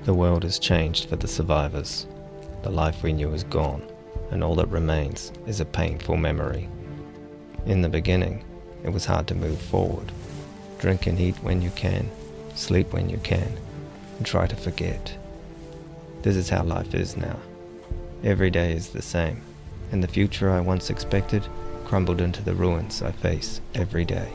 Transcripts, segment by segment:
The world has changed for the survivors. The life we knew is gone, and all that remains is a painful memory. In the beginning, it was hard to move forward. Drink and eat when you can, sleep when you can, and try to forget. This is how life is now. Every day is the same, and the future I once expected crumbled into the ruins I face every day.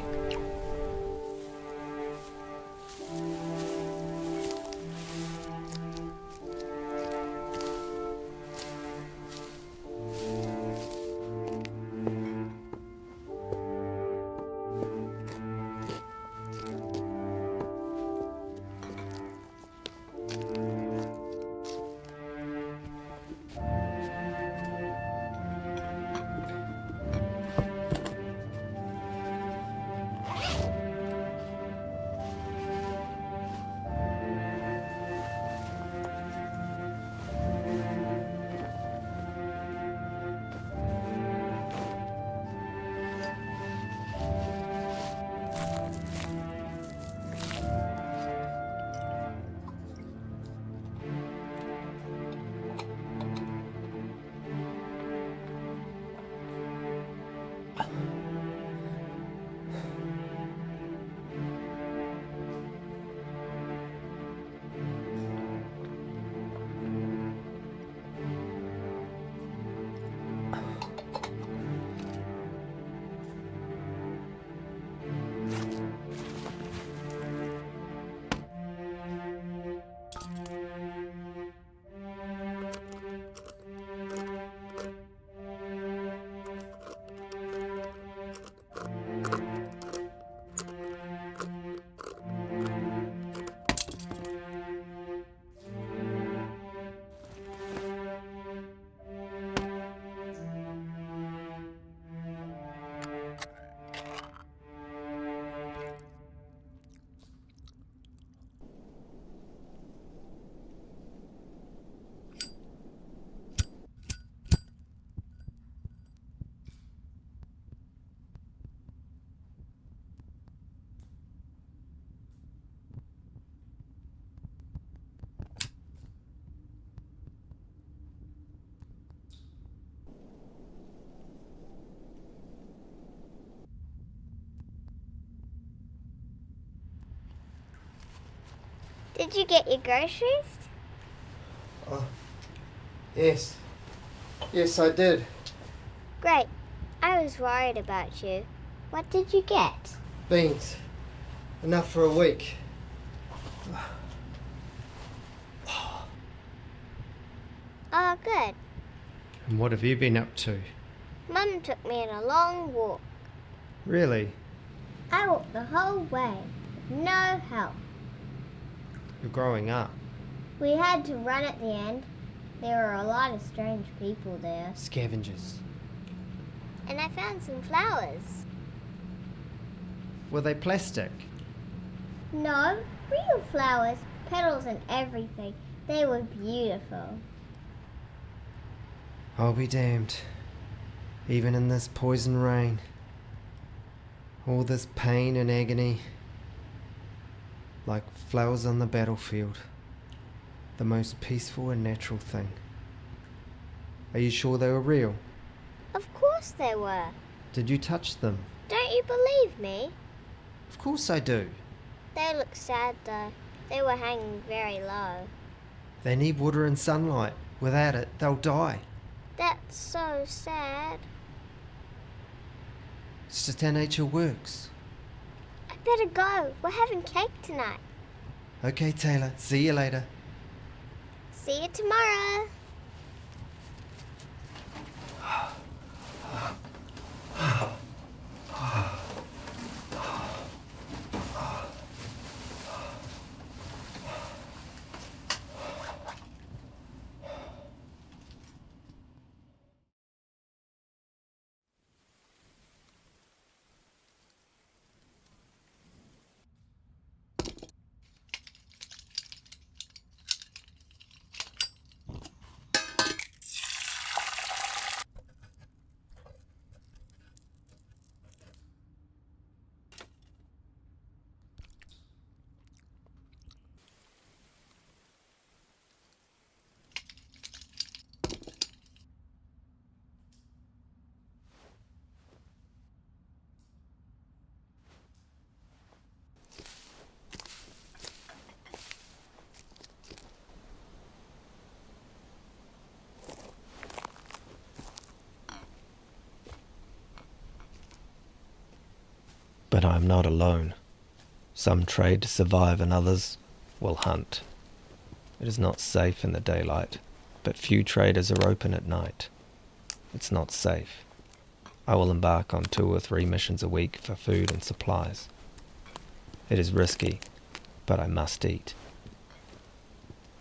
Did you get your groceries? Yes. Yes, I did. Great. I was worried about you. What did you get? Beans. Enough for a week. Oh, good. And what have you been up to? Mum took me on a long walk. Really? I walked the whole way. No help. You're growing up. We had to run at the end. There were a lot of strange people there. Scavengers. And I found some flowers. Were they plastic? No, real flowers, petals and everything. They were beautiful. I'll be damned. Even in this poison rain. All this pain and agony. Like flowers on the battlefield. The most peaceful and natural thing. Are you sure they were real? Of course they were. Did you touch them? Don't you believe me? Of course I do. They look sad though. They were hanging very low. They need water and sunlight. Without it, they'll die. That's so sad. It's just how nature works. I better go. We're having cake tonight. Okay, Taylor. See you later. See you tomorrow. But I am not alone. Some trade to survive and others will hunt. It is not safe in the daylight, but few traders are open at night. It's not safe. I will embark on 2 or 3 missions a week for food and supplies. It is risky, but I must eat.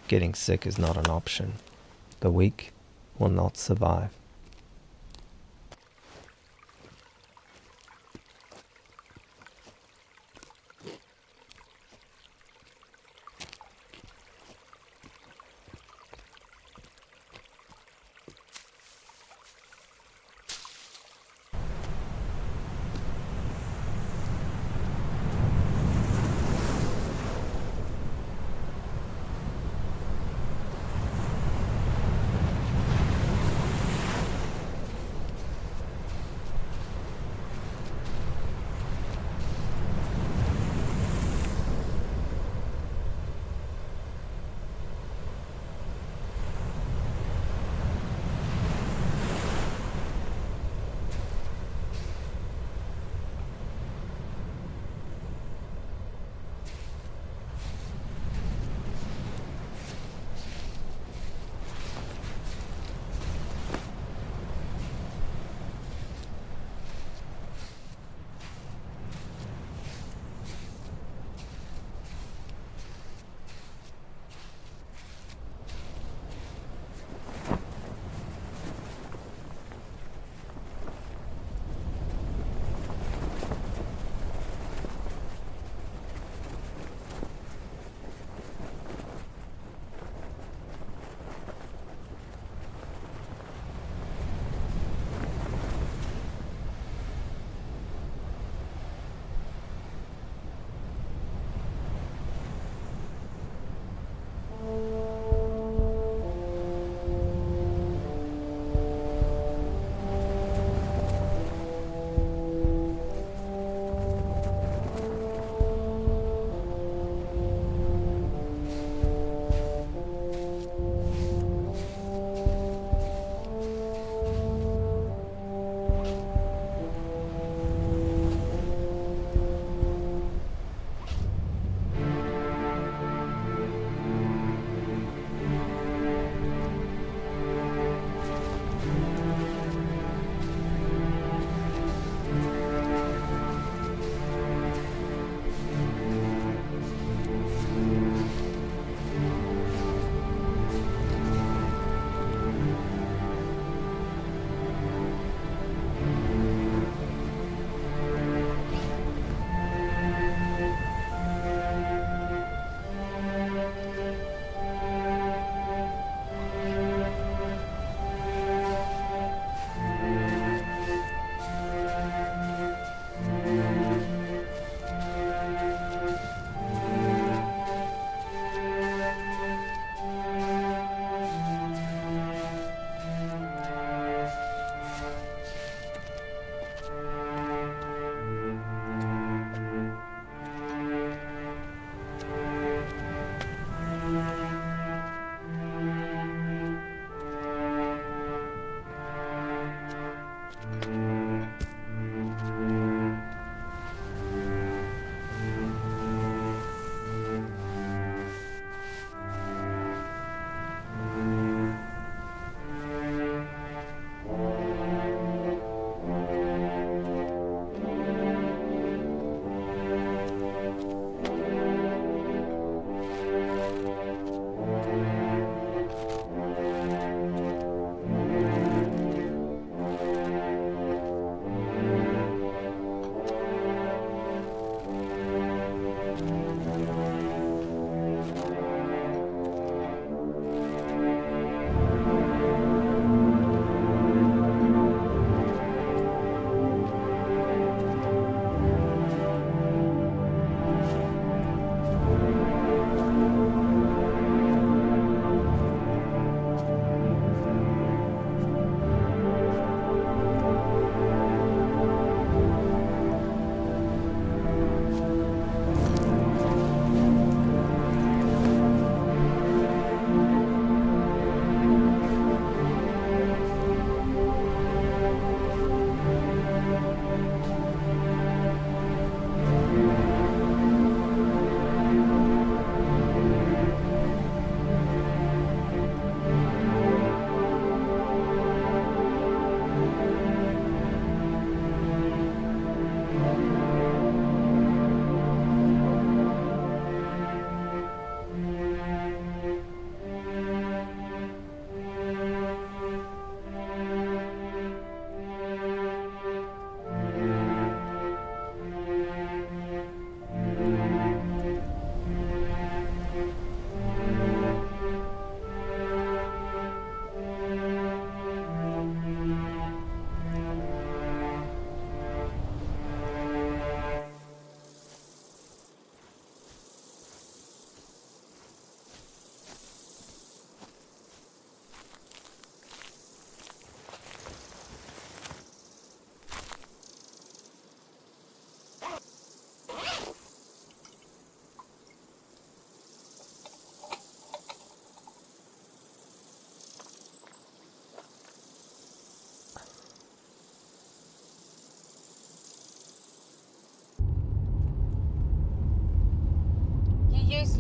Getting sick is not an option. The weak will not survive.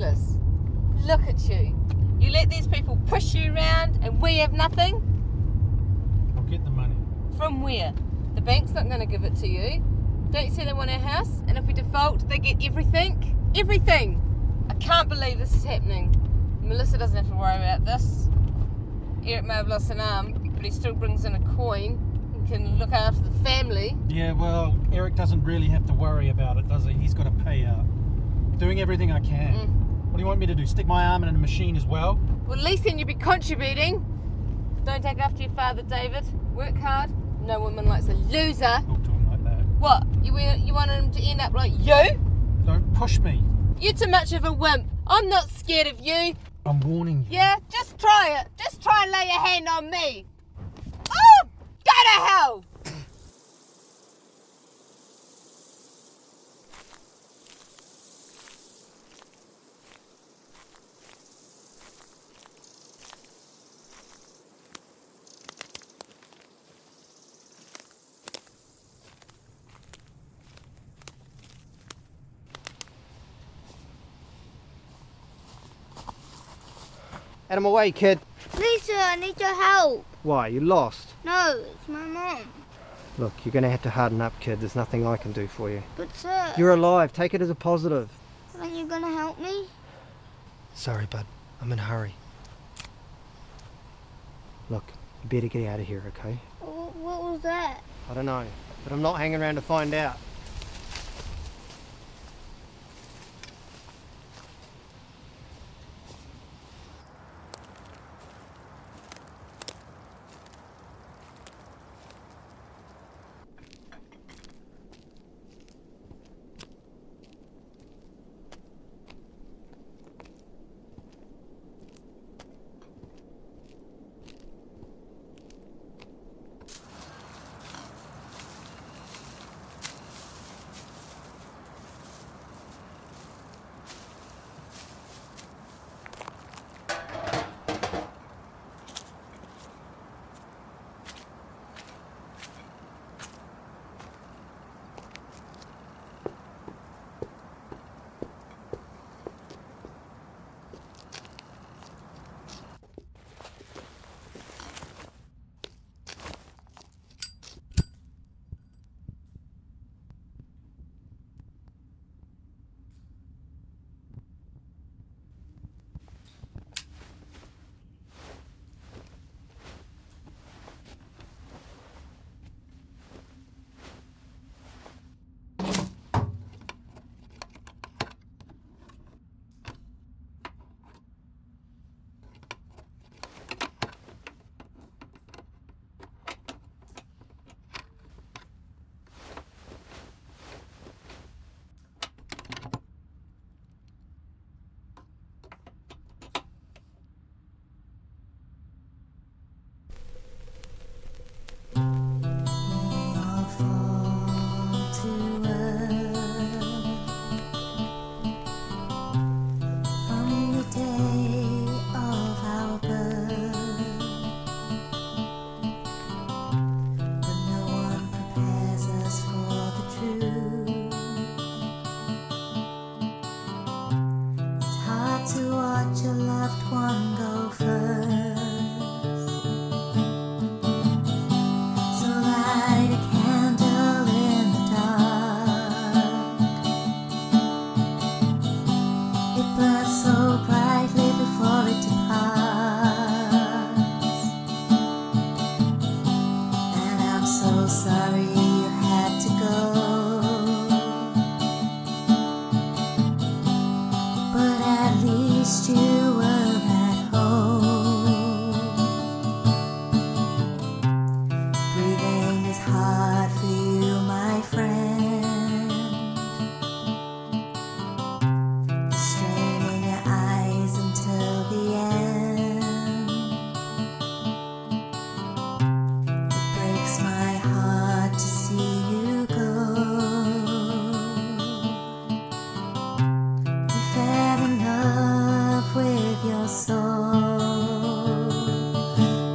useless. Look at you. You let these people push you around and we have nothing? I'll get the money. From where? The bank's not going to give it to you. Don't you say they want our house? And if we default, they get everything? Everything! I can't believe this is happening. Melissa doesn't have to worry about this. Eric may have lost an arm, but he still brings in a coin and can look after the family. Yeah, well, Eric doesn't really have to worry about it, does he? He's got to pay out. Doing everything I can. What do you want me to do? Stick my arm in a machine as well? Well, at least then you'd be contributing. Don't take after your father, David. Work hard. No woman likes a loser. Talk to him like that. What? You want him to end up like you? Don't push me. You're too much of a wimp. I'm not scared of you. I'm warning you. Yeah? Just try it. Just try and lay your hand on me. Oh! Go to hell! Out of my way, kid. Lisa, I need your help. Why, you lost? No, it's my mom. Look, you're going to have to harden up, kid. There's nothing I can do for you. But sir, You're alive. Take it as a positive. aren't you gonna help me? Sorry, bud. I'm in a hurry. Look, you better get out of here, okay? What was that? I don't know, but I'm not hanging around to find out.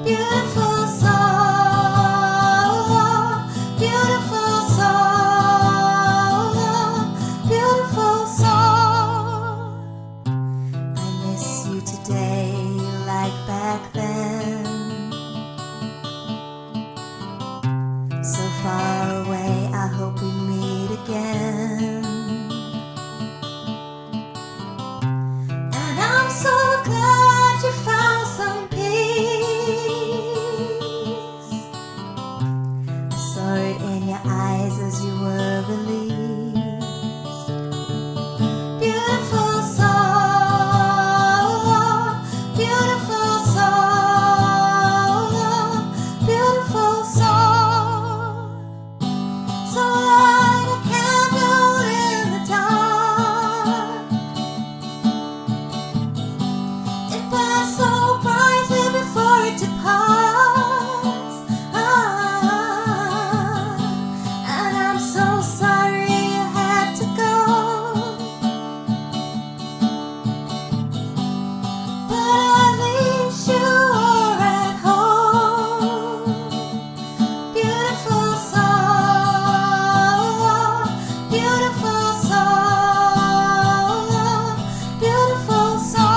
Beautiful soul, far away, I hope we meet again. And I'm so glad you found some peace. I saw it in your eyes as you were released. Beautiful soul, beautiful soul, beautiful soul. So light a candle in the dark. It burns so brightly before it departs. And I'm so sorry you had to go. But at least you are at home. Beautiful soul, beautiful soul, beautiful soul.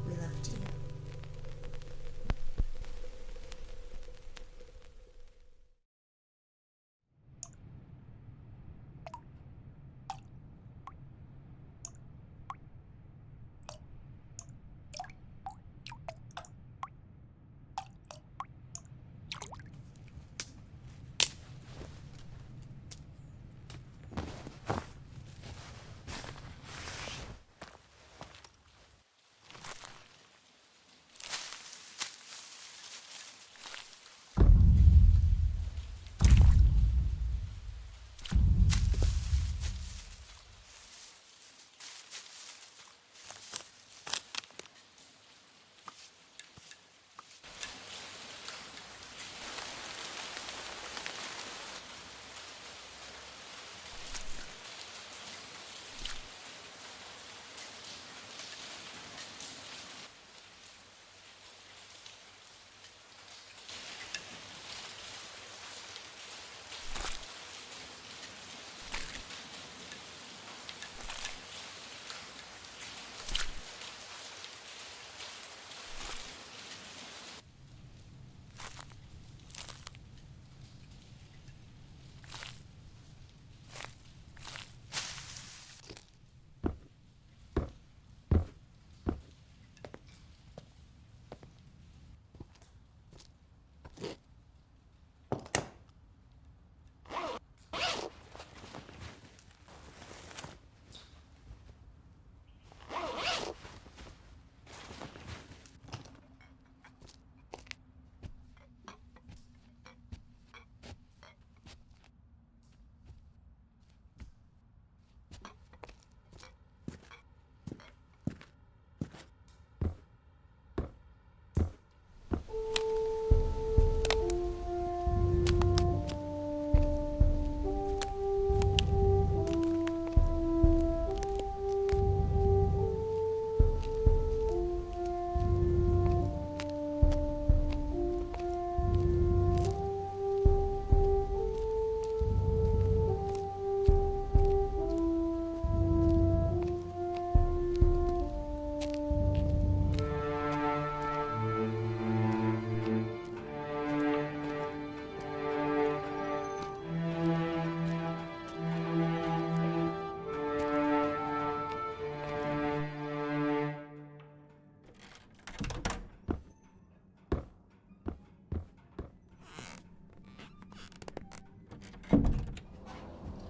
We loved you.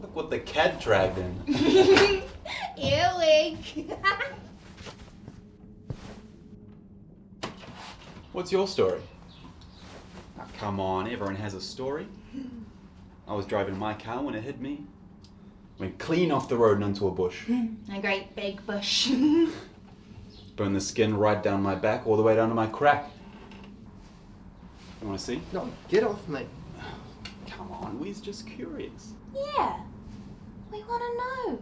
Look what the cat dragged in. Earwig. What's your story? Oh, come on, everyone has a story. I was driving my car when it hit me. Went clean off the road and into a bush. A great big bush. Burned the skin right down my back, all the way down to my crack. You wanna see? No, get off me. Come on, we's just curious. Yeah, we want to know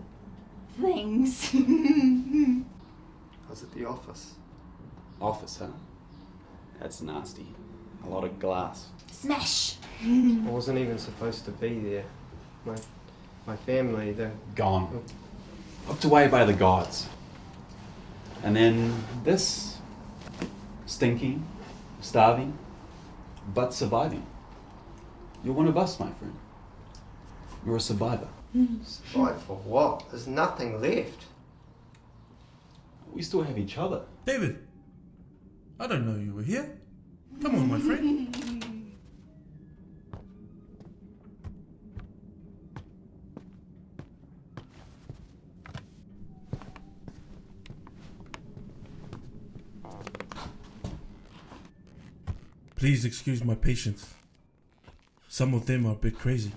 things. I was at the office. Office, huh? That's nasty. A lot of glass. Smash. I wasn't even supposed to be there. My family, they're Gone. Hooked away by the gods. And then this. Stinking. Starving. but surviving. You're one of us, my friend. You're a survivor. Survive for what? There's nothing left. We still have each other. David, I don't know you were here. Come on, my friend. Please excuse my patients. Some of them are a bit crazy.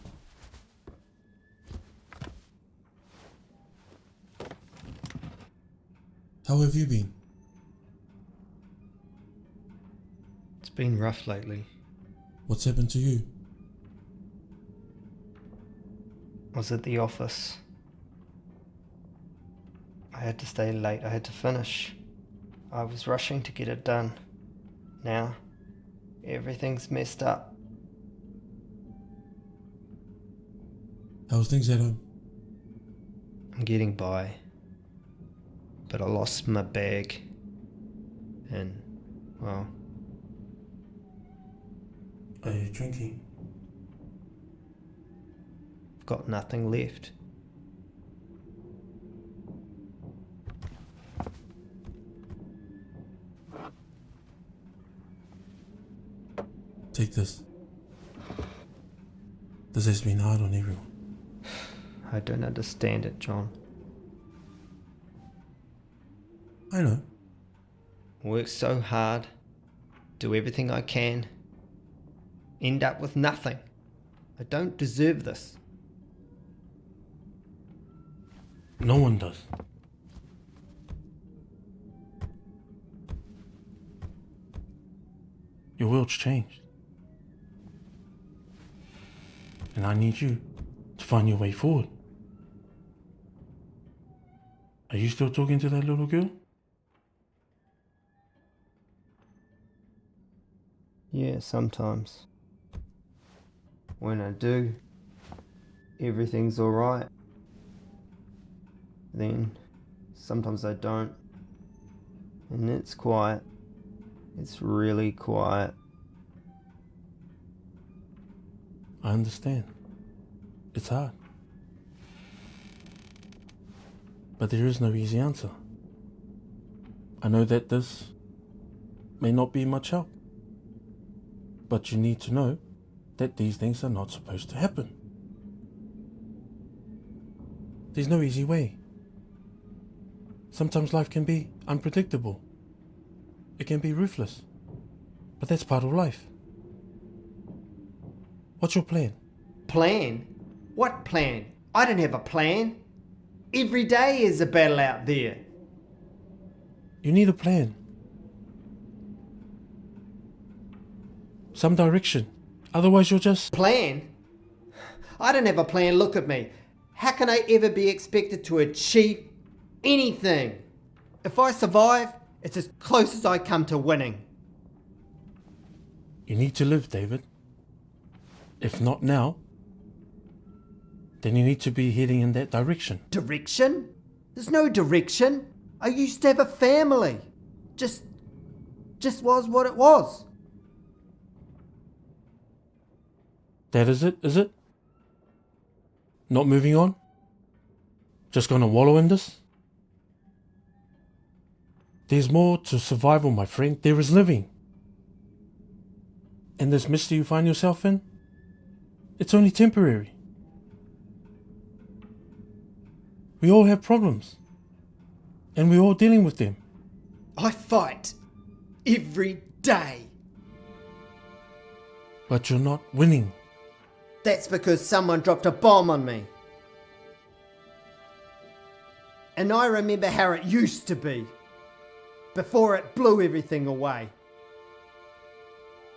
How have you been? It's been rough lately. What's happened to you? I was at the office. I had to stay late. I had to finish. I was rushing to get it done. Now, everything's messed up. How's things at home? I'm getting by. But I lost my bag. And, well, Are you drinking? I've got nothing left. Take this. This has been hard on everyone. I don't understand it, John. I know. Work so hard, do everything I can, end up with nothing. I don't deserve this. No one does. Your world's changed. And I need you to find your way forward. Are you still talking to that little girl? Yeah, sometimes. When I do, everything's alright. Then, sometimes I don't. And it's quiet. It's really quiet. I understand. It's hard. But there is no easy answer. I know that this may not be much help. But you need to know that these things are not supposed to happen. There's no easy way. Sometimes life can be unpredictable. It can be ruthless. But that's part of life. What's your plan? Plan? What plan? I don't have a plan. Every day is a battle out there. You need a plan. Some direction. Otherwise you're just... Plan? I don't have a plan. Look at me. How can I ever be expected to achieve anything? If I survive, it's as close as I come to winning. You need to live, David. If not now, then you need to be heading in that direction. Direction? There's no direction. I used to have a family. Just was what it was. That is it? Not moving on? Just gonna wallow in this? There's more to survival, my friend. There is living. And this mystery you find yourself in, it's only temporary. We all have problems. And we're all dealing with them. I fight every day. But you're not winning. That's because someone dropped a bomb on me. And I remember how it used to be, before it blew everything away.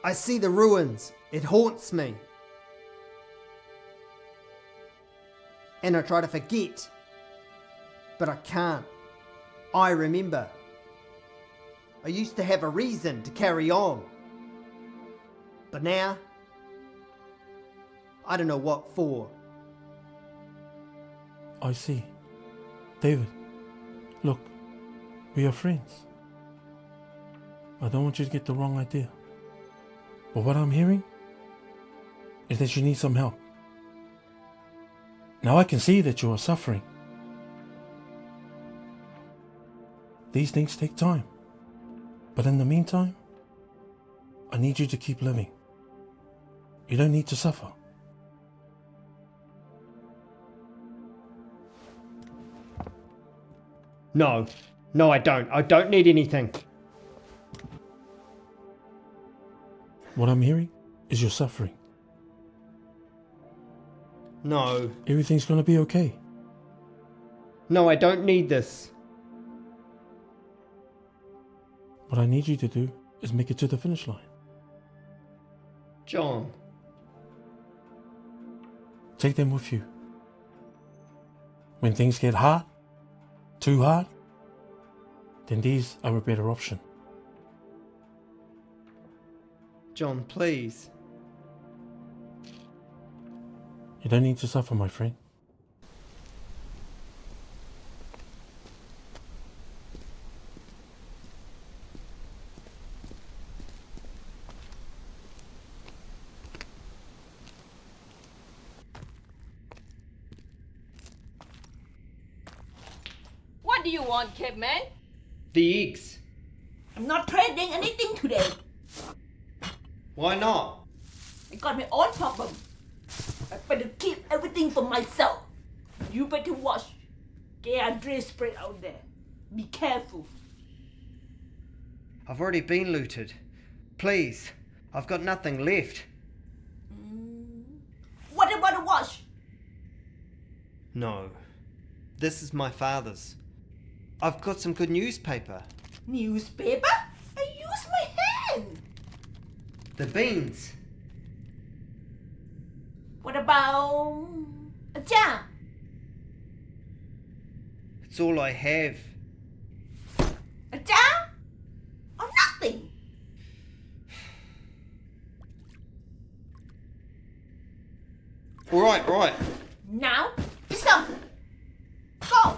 I see the ruins. It haunts me. And I try to forget, but I can't. I remember. I used to have a reason to carry on. But now, I don't know what for. I see. David, look, we are friends. I don't want you to get the wrong idea. But what I'm hearing is that you need some help. Now I can see that you are suffering. These things take time. But in the meantime, I need you to keep living. You don't need to suffer. No, no, I don't. I don't need anything. What I'm hearing is you're suffering. No, Everything's gonna be okay. no, I don't need this. What I need you to do is make it to the finish line. John, Take them with you. When things get hard, too hard, then these are a better option. John, please. You don't need to suffer, my friend. What do you want, Kidman? The eggs. I'm not trading anything today. Why not? I got my own problem. I better keep everything for myself. You better watch. There are dress spread out there. Be careful. I've already been looted. Please, I've got nothing left. What about the watch? No, this is my father's. I've got some good newspaper. Newspaper? I use my hand. The beans. What about a jam? It's all I have. A jam? Or nothing? Right. Now, peace out. Go.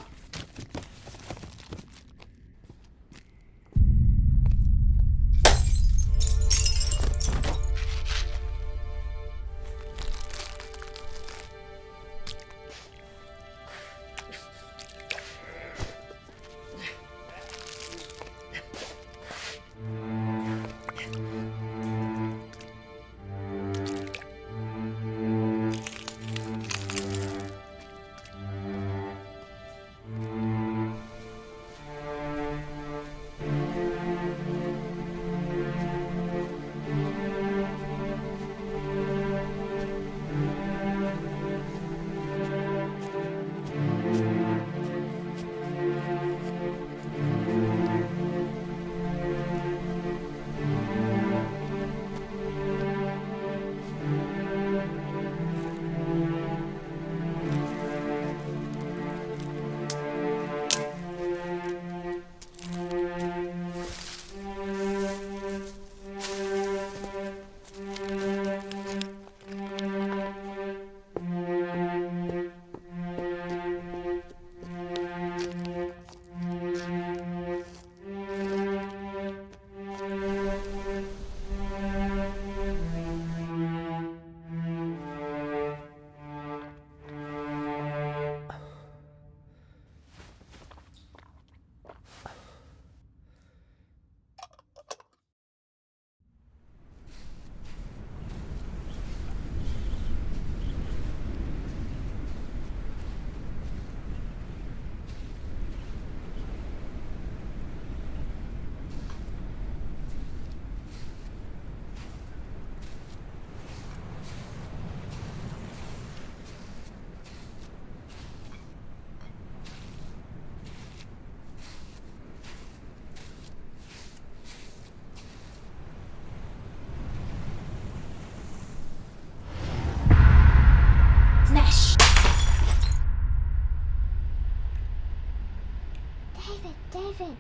David.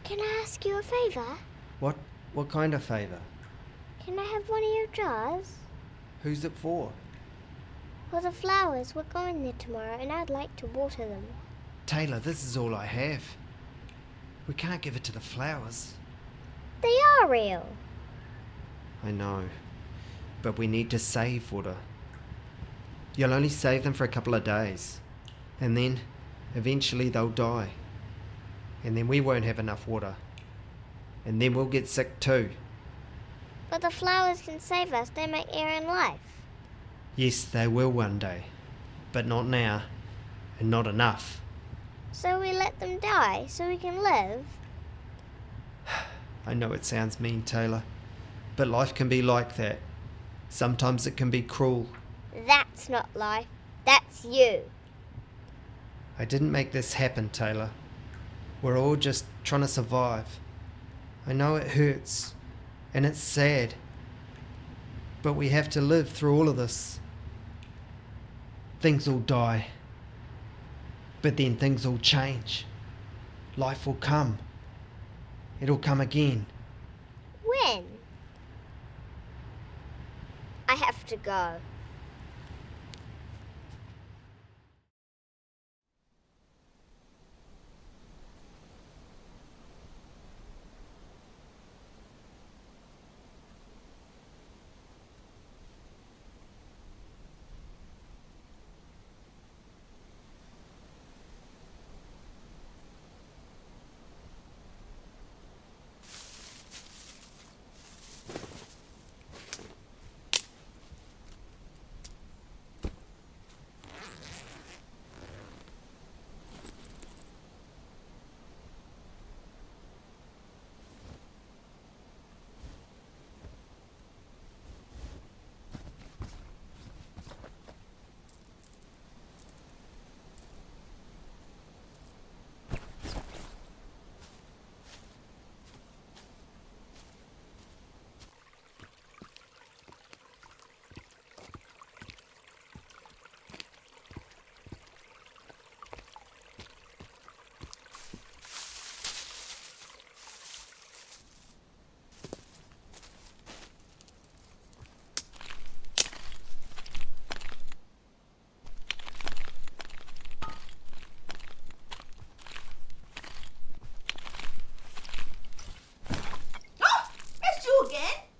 Can I ask you a favour? What kind of favour? Can I have one of your jars? Who's it for? For the flowers. We're going there tomorrow and I'd like to water them. Taylor, this is all I have. We can't give it to the flowers. They are real. I know. But we need to save water. You'll only save them for a couple of days. And then, eventually they'll die. And then we won't have enough water. And then we'll get sick too. But the flowers can save us. They make air and life. Yes, they will one day. But not now. And not enough. So we let them die so we can live? I know it sounds mean, Taylor. But life can be like that. Sometimes it can be cruel. That's not life. That's you. I didn't make this happen, Taylor. We're all just trying to survive. I know it hurts. And it's sad. But we have to live through all of this. Things will die. But then things will change. Life will come. It'll come again. When? I have to go.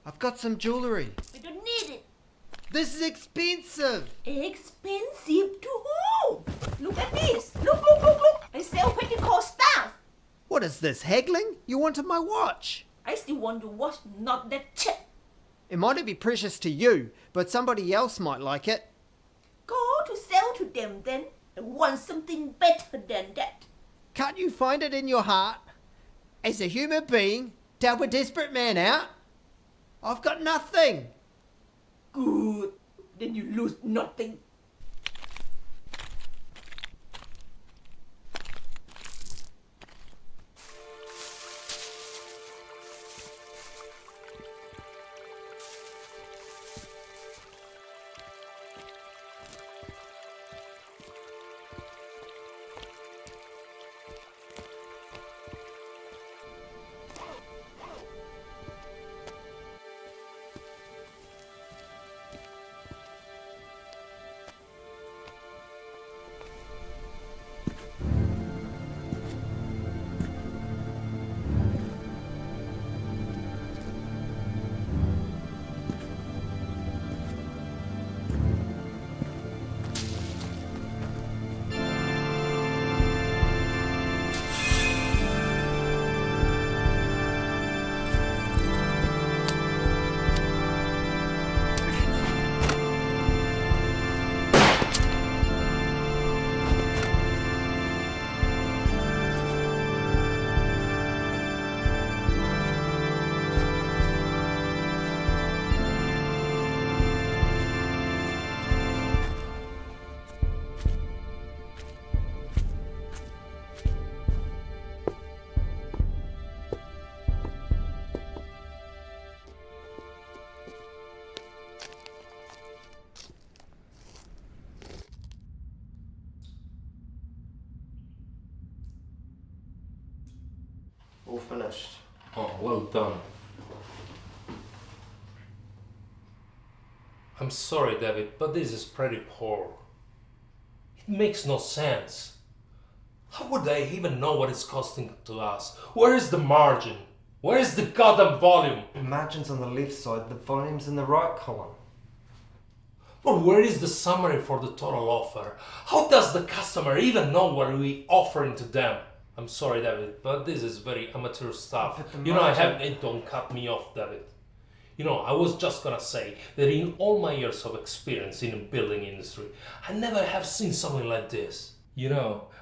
I've got some jewellery. We don't need it. This is expensive. Expensive to who? Look at this. Look. I sell petticoat stuff. What is this, haggling? You wanted my watch. I still want the watch, not that cheap. It might be precious to you, but somebody else might like it. Go to sell to them then. I want something better than that. Can't you find it in your heart? As a human being, to help a desperate man out? I've got nothing. Good. Then you lose nothing. All finished. Oh, well done. I'm sorry, David, but this is pretty poor. It makes no sense. How would they even know what it's costing to us? Where is the margin? Where is the goddamn volume? The margin's on the left side, the volume's in the right column. But where is the summary for the total offer? How does the customer even know what we offering to them? I'm sorry, David, but this is very amateur stuff. Don't cut me off, David. I was just gonna say that in all my years of experience in the building industry, I never have seen something like this.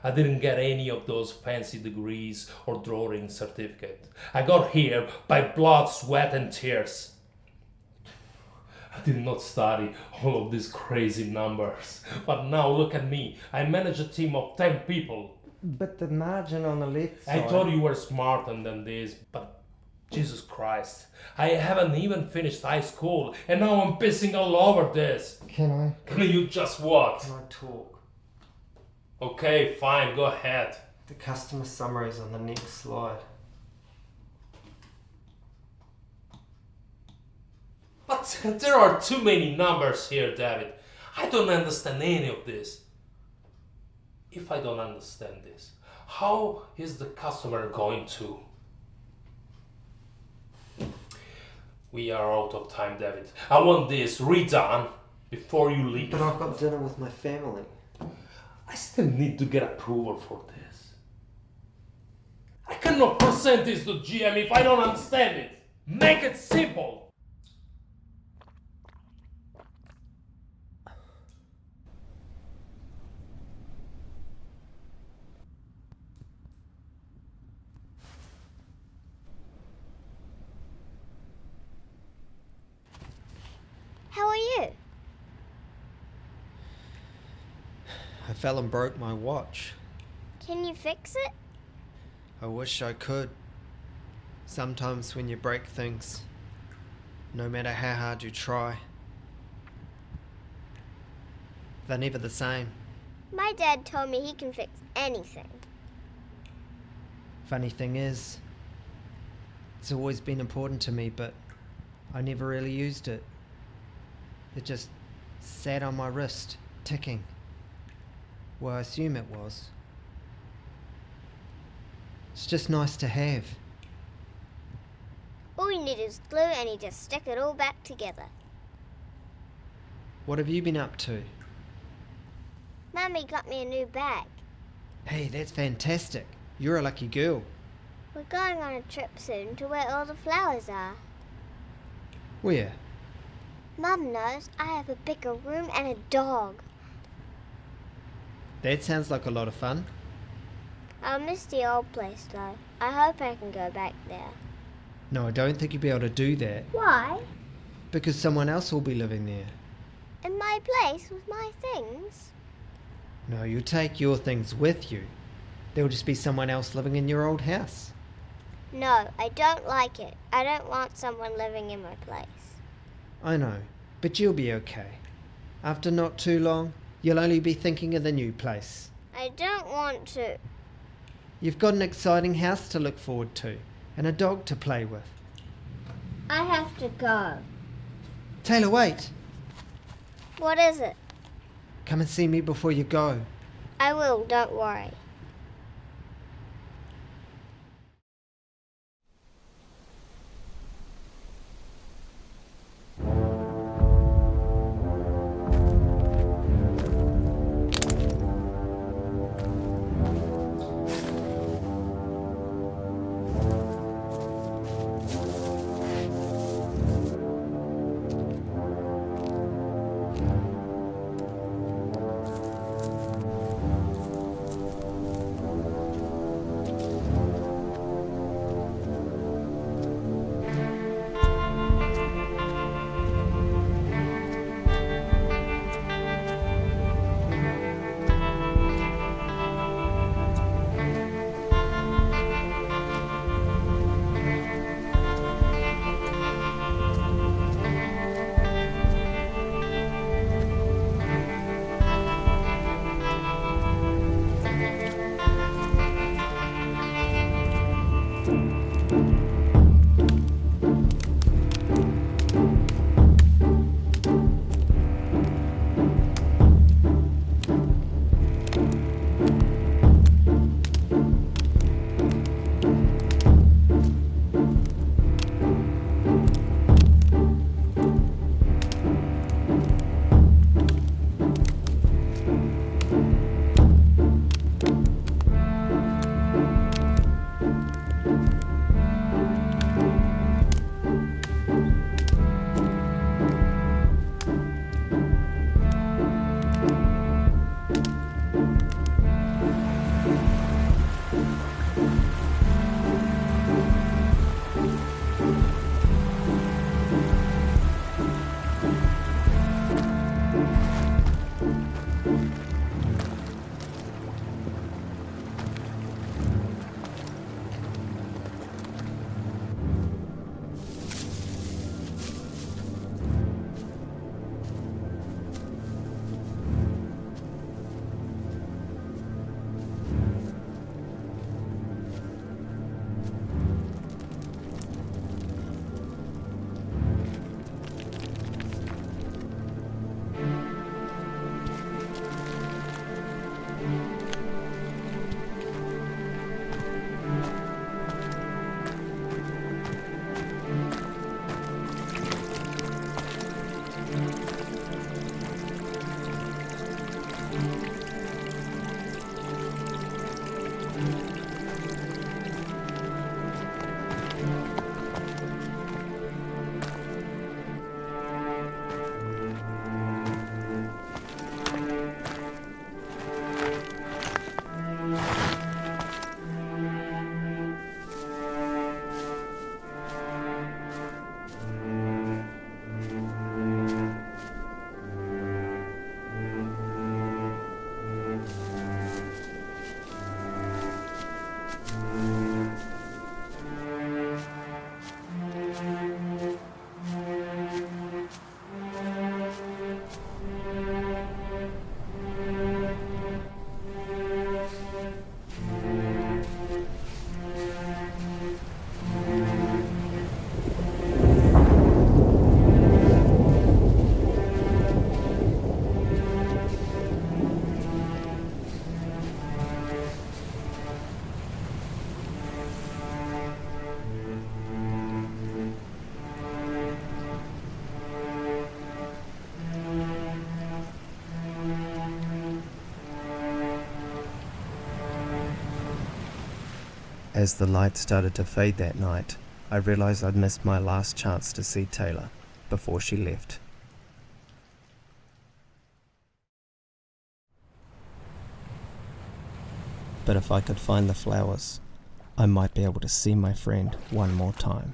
I didn't get any of those fancy degrees or drawing certificate. I got here by blood, sweat and tears. I did not study all of these crazy numbers. But now look at me. I manage a team of 10 people. But the margin on the left I side... thought you were smarter than this, but Jesus Christ. I haven't even finished high school and now I'm pissing all over this. Can You just what? I talk? Okay, fine, go ahead. The customer summary's on the next slide. But there are too many numbers here, David. I don't understand any of this. If I don't understand this, how is the customer going to? We are out of time, David. I want this redone before you leave. But I've got dinner with my family. I still need to get approval for this. I cannot present this to GM if I don't understand it. Make it simple. How are you? I fell and broke my watch. Can you fix it? I wish I could. Sometimes when you break things, no matter how hard you try, they're never the same. My dad told me he can fix anything. Funny thing is, it's always been important to me, but I never really used it. It just sat on my wrist, ticking. Well, I assume it was. It's just nice to have. All you need is glue and you just stick it all back together. What have you been up to? Mummy got me a new bag. Hey, that's fantastic. You're a lucky girl. We're going on a trip soon to where all the flowers are. Where? Mum knows I have a bigger room and a dog. That sounds like a lot of fun. I'll miss the old place though. I hope I can go back there. No, I don't think you'll be able to do that. Why? Because someone else will be living there. In my place with my things? No, you'll take your things with you. There'll just be someone else living in your old house. No, I don't like it. I don't want someone living in my place. I know, but you'll be okay. After not too long, you'll only be thinking of the new place. I don't want to. You've got an exciting house to look forward to, and a dog to play with. I have to go. Taylor, wait! What is it? Come and see me before you go. I will, don't worry. As the light started to fade that night, I realized I'd missed my last chance to see Taylor before she left. But if I could find the flowers, I might be able to see my friend one more time.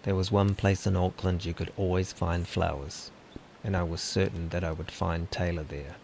There was one place in Auckland you could always find flowers, and I was certain that I would find Taylor there.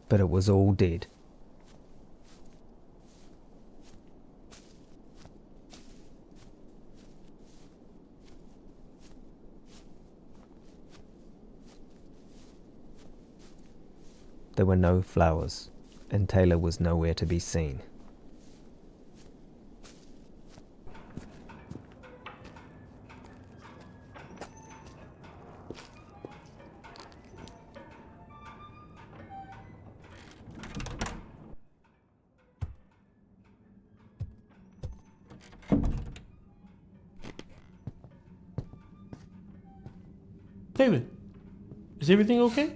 But it was all dead. There were no flowers, and Taylor was nowhere to be seen. David, is everything okay?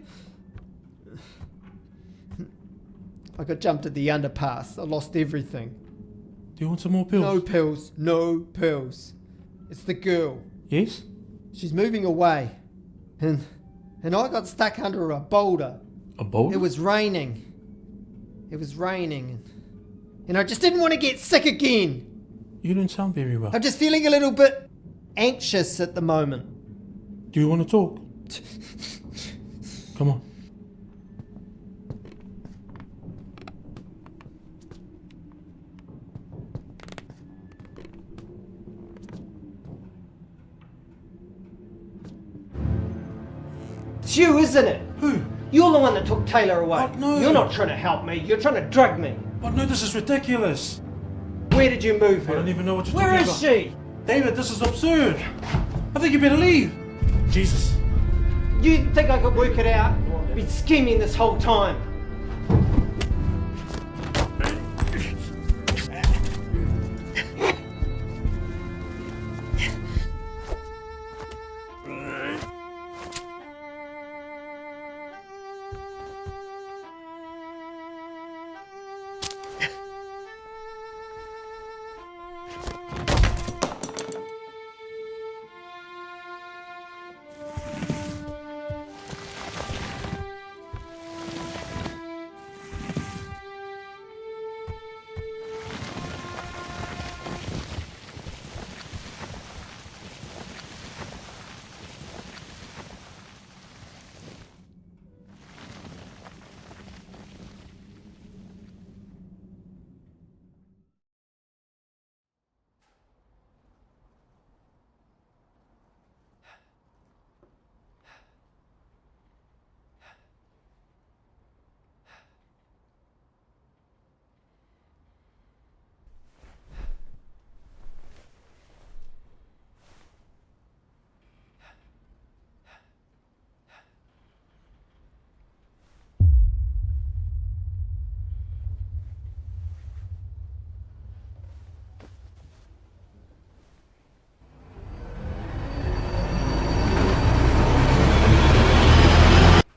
I got jumped at the underpass. I lost everything. Do you want some more pills? No pills. No pills. It's the girl. Yes? She's moving away. And I got stuck under a boulder. A boulder? It was raining. And I just didn't want to get sick again. You don't sound very well. I'm just feeling a little bit anxious at the moment. Do you want to talk? Come on. It's you, isn't it? Who? You're the one that took Taylor away. Oh, no. You're not trying to help me. You're trying to drug me. Oh no, this is ridiculous. Where did you move her? I don't even know what you're Where talking is about. she? David, this is absurd. I think you better leave. Jesus. You think I could work it out? Been scheming this whole time.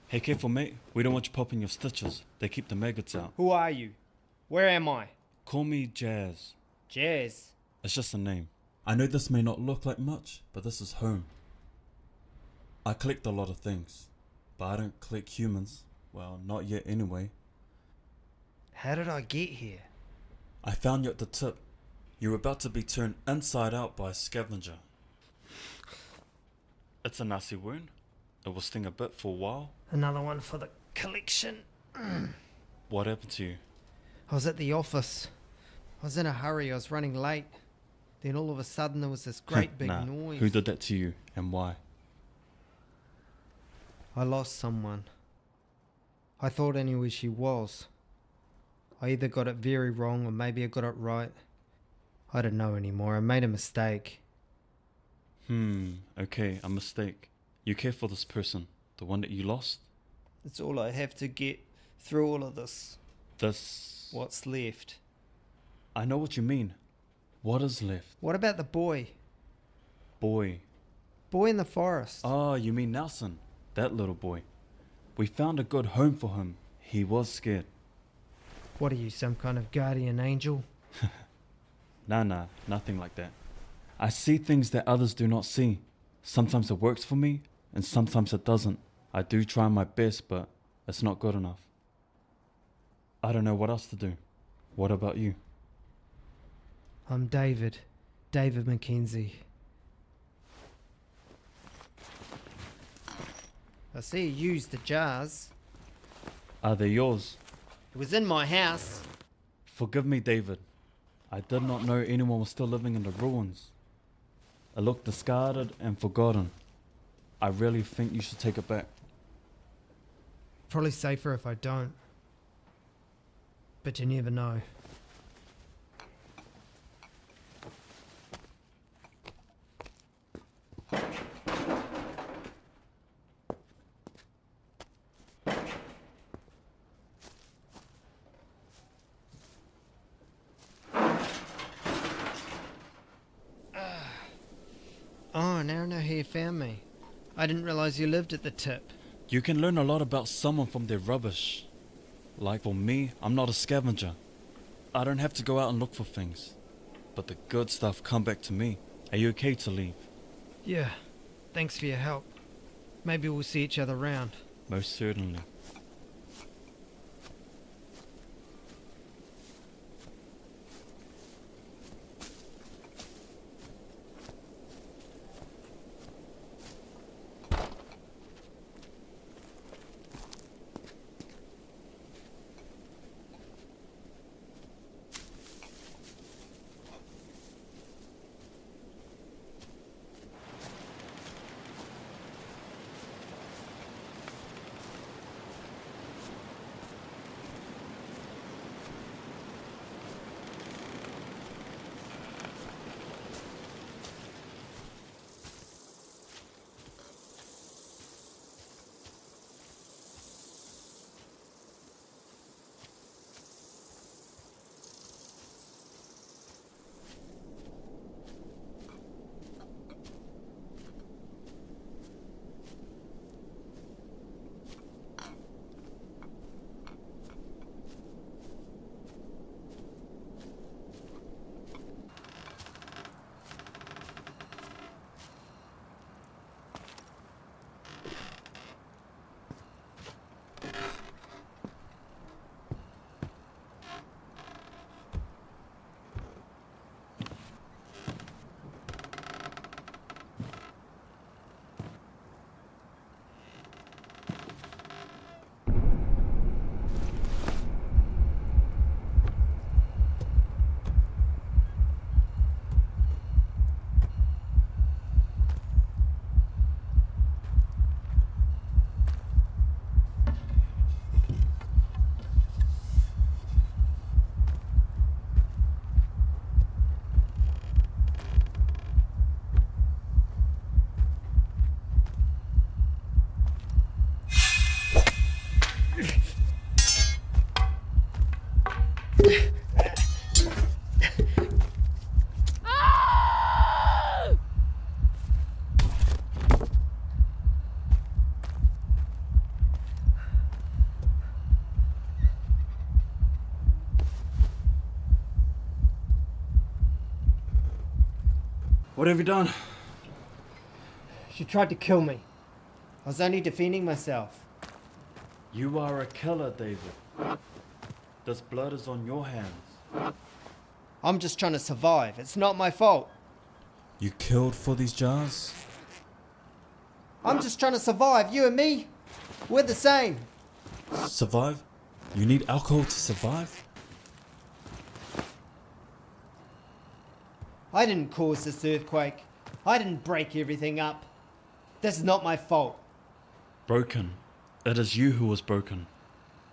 Hey, careful, mate. We don't want you popping your stitches. They keep the maggots out. Who are you? Where am I? Call me Jazz. Jazz. It's just a name. I know this may not look like much, but this is home. I collect a lot of things, but I don't collect humans. Well, not yet anyway. How did I get here? I found you at the tip. You were about to be turned inside out by a scavenger. It's a nasty wound. It will sting a bit for a while. Another one for the collection. What happened to you? I was at the office. I was in a hurry. I was running late. Then all of a sudden there was this great big Nah. noise. Who did that to you and why? I lost someone. I thought I knew where she was. I either got it very wrong or maybe I got it right. I don't know anymore. I made a mistake. Okay, a mistake. You care for this person, the one that you lost? It's all I have to get through all of this. This... What's left? I know what you mean. What is left? What about the boy? Boy. Boy in the forest. Oh, you mean Nelson? That little boy. We found a good home for him. He was scared. What are you, some kind of guardian angel? Nah, nothing like that. I see things that others do not see. Sometimes it works for me, and sometimes it doesn't. I do try my best, but it's not good enough. I don't know what else to do. What about you? I'm David. David Mackenzie. I see you used the jars. Are they yours? It was in my house. Forgive me, David. I did not know anyone was still living in the ruins. It looked discarded and forgotten. I really think you should take it back. Probably safer if I don't. But you never know. Oh, now I know how you found me. I didn't realise you lived at the tip. You can learn a lot about someone from their rubbish. Like for me, I'm not a scavenger. I don't have to go out and look for things. But the good stuff come back to me. Are you okay to leave? Yeah, thanks for your help. Maybe we'll see each other round. Most certainly. What have you done? She tried to kill me. I was only defending myself. You are a killer, David. This blood is on your hands. I'm just trying to survive. It's not my fault. You killed for these jars? I'm just trying to survive. You and me, we're the same. Survive? You need alcohol to survive? I didn't cause this earthquake. I didn't break everything up. This is not my fault. Broken. It is you who was broken.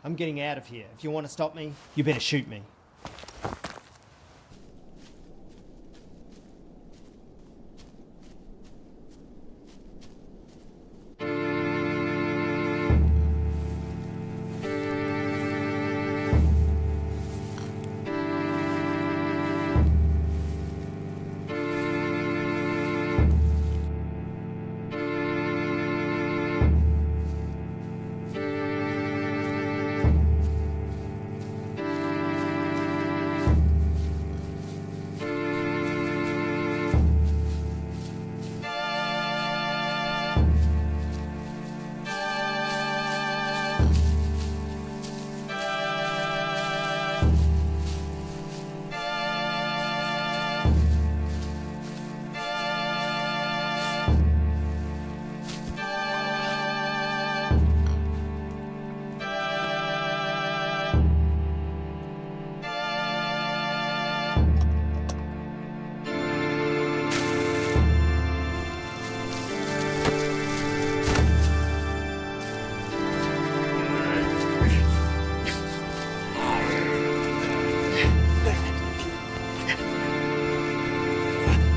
I'm getting out of here. If you want to stop me, you better shoot me.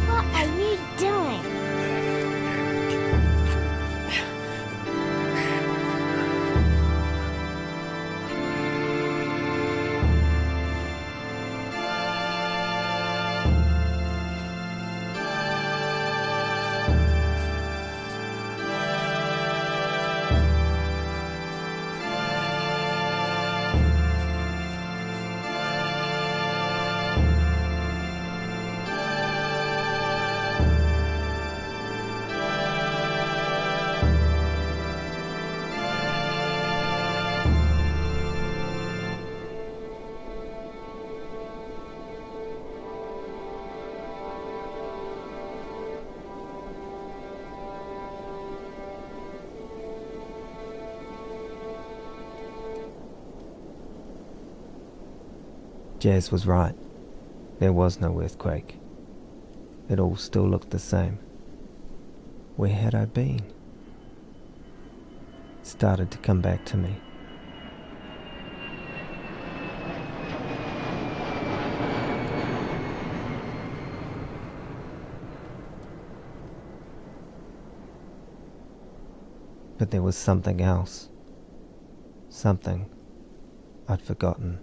What are you doing? Jazz was right. There was no earthquake. It all still looked the same. Where had I been? It started to come back to me. But there was something else. Something I'd forgotten.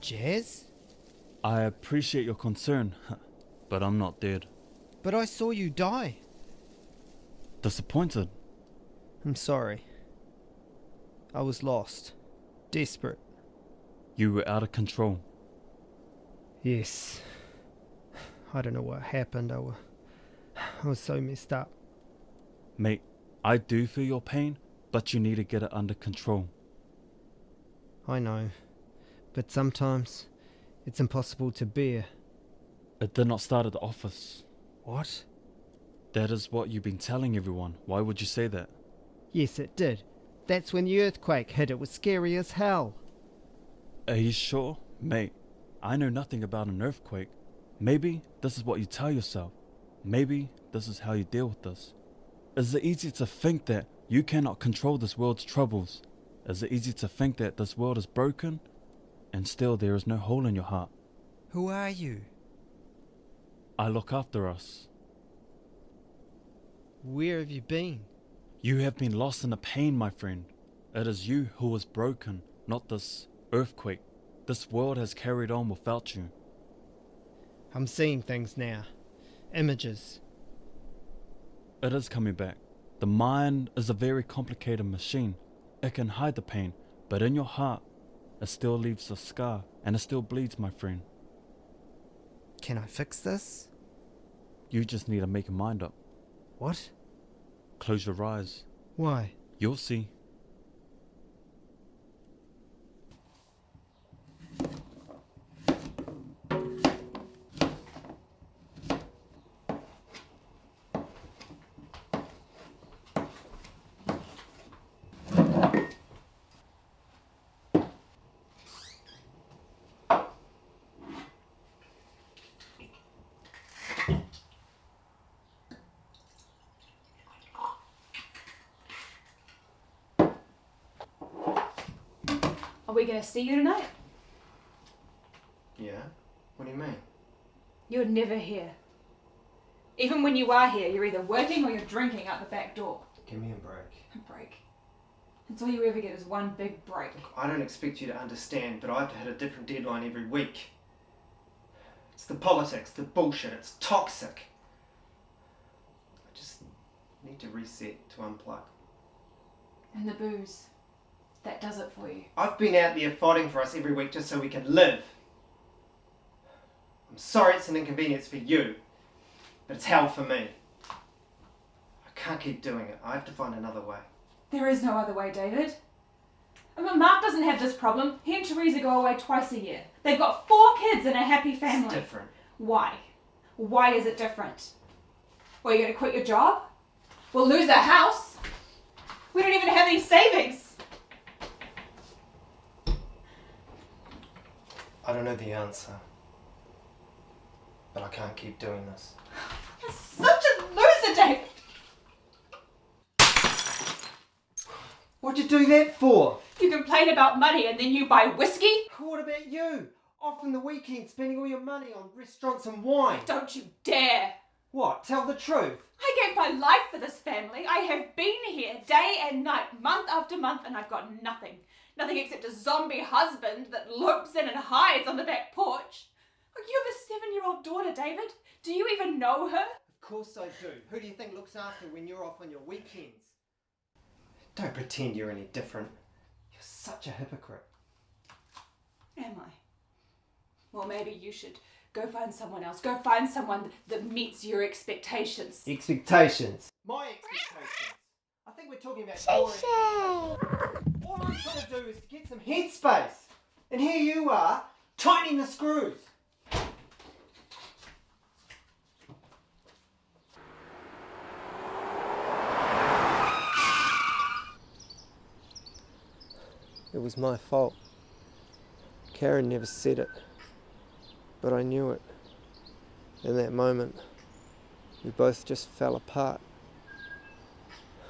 Jazz? I appreciate your concern, but I'm not dead. But I saw you die. Disappointed? I'm sorry. I was lost. Desperate. You were out of control. Yes. I don't know what happened. I was so messed up. Mate, I do feel your pain, but you need to get it under control. I know. But sometimes it's impossible to bear. It did not start at the office. What? That is what you've been telling everyone. Why would you say that? Yes, it did. That's when the earthquake hit. It was scary as hell. Are you sure? Mate, I know nothing about an earthquake. Maybe this is what you tell yourself. Maybe this is how you deal with this. Is it easy to think that you cannot control this world's troubles? Is it easy to think that this world is broken and still there is no hole in your heart? Who are you? I look after us. Where have you been? You have been lost in the pain, my friend. It is you who was broken, not this earthquake. This world has carried on without you. I'm seeing things now. Images. It is coming back. The mind is a very complicated machine. It can hide the pain, but in your heart, it still leaves a scar, and it still bleeds, my friend. Can I fix this? You just need to make your mind up. What? Close your eyes. Why? You'll see. Are we going to see you tonight? Yeah? What do you mean? You're never here. Even when you are here, you're either working or you're drinking out the back door. Give me a break. A break. That's all you ever get is one big break. I don't expect you to understand, but I have to hit a different deadline every week. It's the politics, the bullshit, it's toxic. I just need to reset, to unplug. And the booze. That does it for you. I've been out there fighting for us every week just so we can live. I'm sorry it's an inconvenience for you, but it's hell for me. I can't keep doing it. I have to find another way. There is no other way, David. I mean, Mark doesn't have this problem. He and Teresa go away twice a year. They've got 4 kids and a happy family. It's different. Why? Why is it different? Well, you're going to quit your job? We'll lose our house? We don't even have any savings. I don't know the answer, but I can't keep doing this. You're such a loser, David. What'd you do that for? You complain about money and then you buy whiskey? What about you? Off on the weekend spending all your money on restaurants and wine. Don't you dare. What? Tell the truth. I gave my life for this family. I have been here day and night, month after month, and I've got nothing. Nothing except a zombie husband that looks in and hides on the back porch. You have a 7-year-old daughter, David. Do you even know her? Of course I do. Who do you think looks after when you're off on your weekends? Don't pretend you're any different. You're such a hypocrite. Am I? Well, maybe you should go find someone else. Go find someone that meets your expectations. Expectations? My expectations? I think we're talking about boring. All I'm trying to do is to get some headspace. And here you are, tightening the screws. It was my fault. Karen never said it, but I knew it. In that moment, we both just fell apart.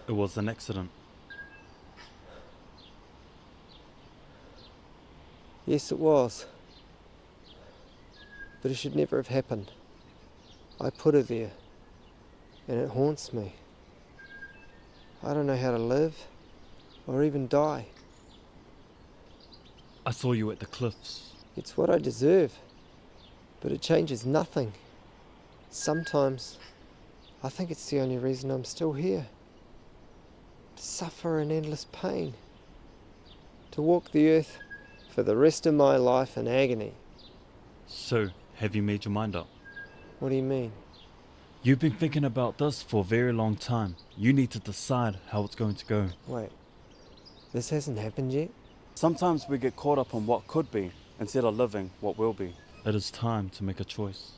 It was an accident. Yes, it was. But it should never have happened. I put her there, and it haunts me. I don't know how to live, or even die. I saw you at the cliffs. It's what I deserve, but it changes nothing. Sometimes I think it's the only reason I'm still here. To suffer in endless pain. To walk the earth for the rest of my life in agony. So, have you made your mind up? What do you mean? You've been thinking about this for a very long time. You need to decide how it's going to go. Wait, this hasn't happened yet? Sometimes we get caught up on what could be instead of living what will be. It is time to make a choice.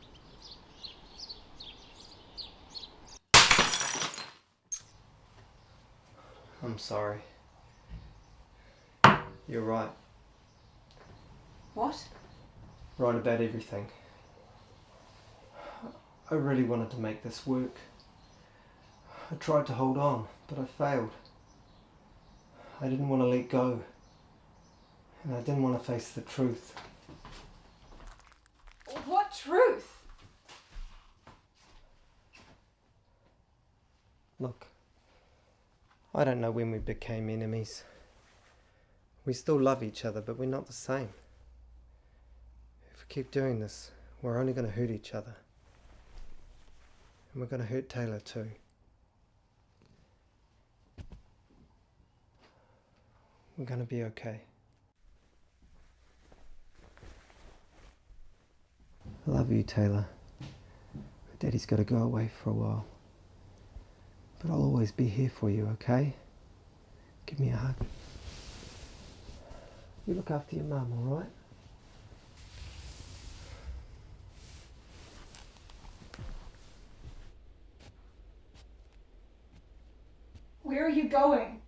I'm sorry. You're right. What? Right about everything. I really wanted to make this work. I tried to hold on, but I failed. I didn't want to let go. And I didn't want to face the truth. What truth? Look, I don't know when we became enemies. We still love each other, but we're not the same. If we keep doing this, we're only going to hurt each other. And we're going to hurt Taylor too. We're going to be okay. I love you, Taylor. But Daddy's got to go away for a while. But I'll always be here for you, okay? Give me a hug. You look after your mum, alright? Where are you going?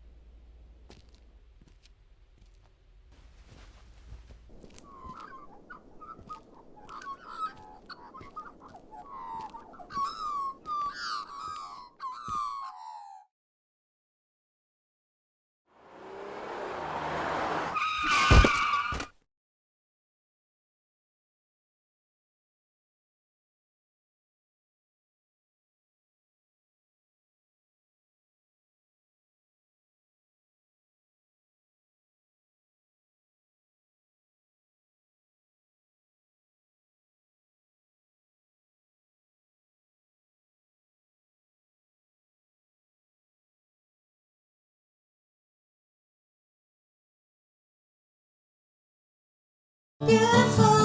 Beautiful.